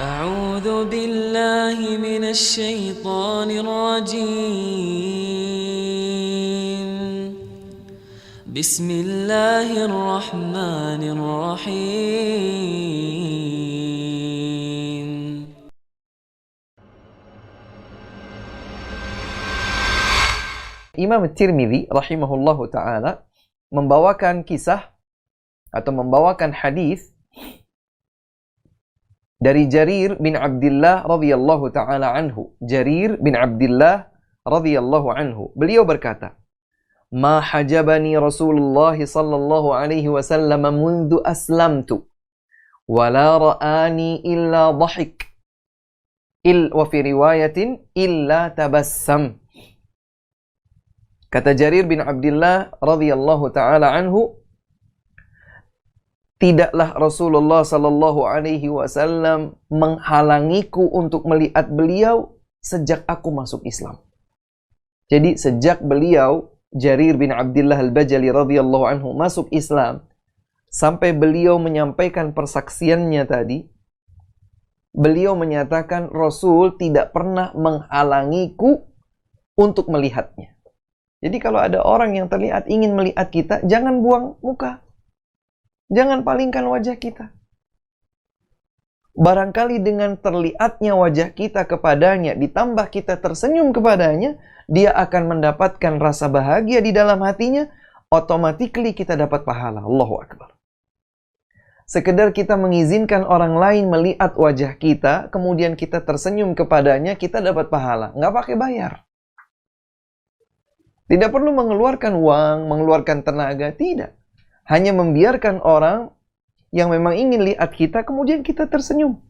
أعوذ بالله من الشيطان الرجيم بسم الله الرحمن الرحيم Imam Tirmidzi rahimahullahu ta'ala membawakan kisah atau membawakan hadis dari Jarir bin Abdullah radhiyallahu ta'ala anhu. Jarir bin Abdullah radhiyallahu anhu. Beliau berkata, "Ma hajabani Rasulullah sallallahu alaihi wasallam mundu aslamtu wa la ra'ani illa dhahik wa fi riwayatin illa tabassam." Kata Jarir bin Abdullah radhiyallahu ta'ala anhu, tidaklah Rasulullah sallallahu alaihi wasallam menghalangiku untuk melihat beliau sejak aku masuk Islam. Jadi sejak beliau, Jarir bin Abdullah al-Bajali radhiyallahu anhu masuk Islam, sampai beliau menyampaikan persaksiannya tadi, beliau menyatakan Rasul tidak pernah menghalangiku untuk melihatnya. Jadi kalau ada orang yang terlihat ingin melihat kita, jangan buang muka. Jangan palingkan wajah kita. Barangkali dengan terlihatnya wajah kita kepadanya, ditambah kita tersenyum kepadanya, dia akan mendapatkan rasa bahagia di dalam hatinya, automatically kita dapat pahala. Allahu Akbar. Sekedar kita mengizinkan orang lain melihat wajah kita, kemudian kita tersenyum kepadanya, kita dapat pahala. Nggak pakai bayar. Tidak perlu mengeluarkan uang, mengeluarkan tenaga, tidak. Hanya membiarkan orang yang memang ingin lihat kita, kemudian kita tersenyum.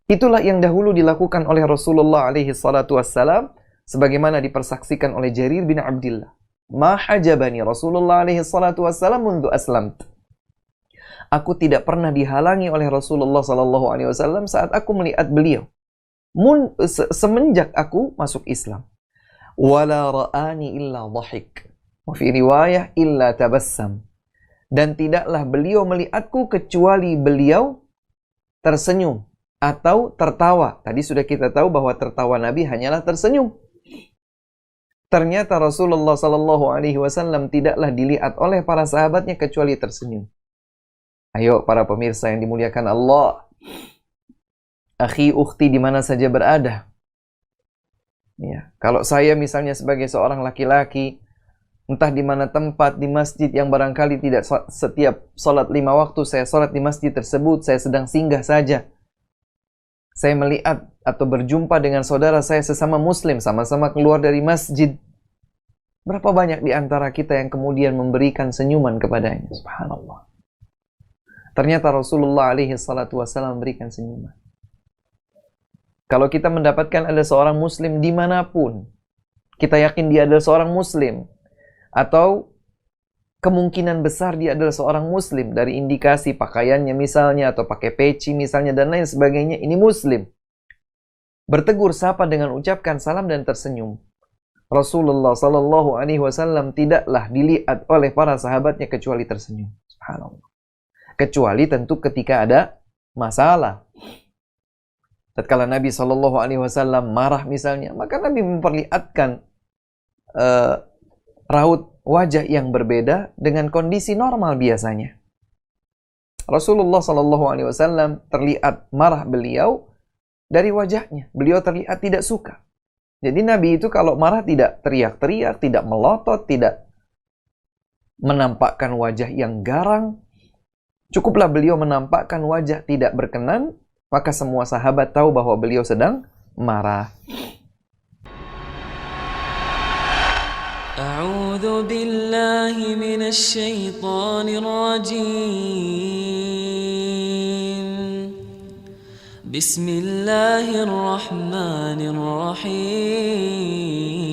Itulah yang dahulu dilakukan oleh Rasulullah alaihi salatu wassalam, sebagaimana dipersaksikan oleh Jarir bin Abdullah. Ma hajabani Rasulullah alaihi salatu wassalam mundu aslamt. Aku tidak pernah dihalangi oleh Rasulullah sallallahu alaihi wasallam saat aku melihat beliau. Semenjak aku masuk Islam. Wala ra'ani illa dhahik. Wa fi riwayah illa tabassam. Dan tidaklah beliau melihatku kecuali beliau tersenyum atau tertawa. Tadi sudah kita tahu bahwa tertawa Nabi hanyalah tersenyum. Ternyata Rasulullah sallallahu alaihi wasallam tidaklah dilihat oleh para sahabatnya kecuali tersenyum. Ayo para pemirsa yang dimuliakan Allah, akhi ukhti di mana saja berada. Ya, kalau saya misalnya sebagai seorang laki-laki, entah di mana tempat, di masjid yang barangkali tidak setiap sholat 5 waktu saya sholat di masjid tersebut, saya sedang singgah saja. Saya melihat atau berjumpa dengan saudara saya sesama muslim, sama-sama keluar dari masjid. Berapa banyak di antara kita yang kemudian memberikan senyuman kepadanya? Subhanallah. Ternyata Rasulullah alaihi salatu wassalam memberikan senyuman. Kalau kita mendapatkan ada seorang muslim dimanapun, kita yakin dia adalah seorang muslim, atau kemungkinan besar dia adalah seorang muslim dari indikasi pakaiannya misalnya, atau pakai peci misalnya, dan lain sebagainya, ini muslim. Bertegur sapa dengan ucapkan salam dan tersenyum. Rasulullah sallallahu alaihi wasallam tidaklah dilihat oleh para sahabatnya kecuali tersenyum. Subhanallah. Kecuali tentu ketika ada masalah. Tatkala Nabi sallallahu alaihi wasallam marah misalnya, maka Nabi memperlihatkan raut wajah yang berbeda dengan kondisi normal biasanya. Rasulullah sallallahu alaihi wasallam terlihat marah beliau dari wajahnya. Beliau terlihat tidak suka. Jadi Nabi itu kalau marah tidak teriak-teriak, tidak melotot, tidak menampakkan wajah yang garang. Cukuplah beliau menampakkan wajah tidak berkenan, maka semua sahabat tahu bahwa beliau sedang marah. A'udzu billahi minasy syaithanir rajim. Bismillahirrahmanirrahim.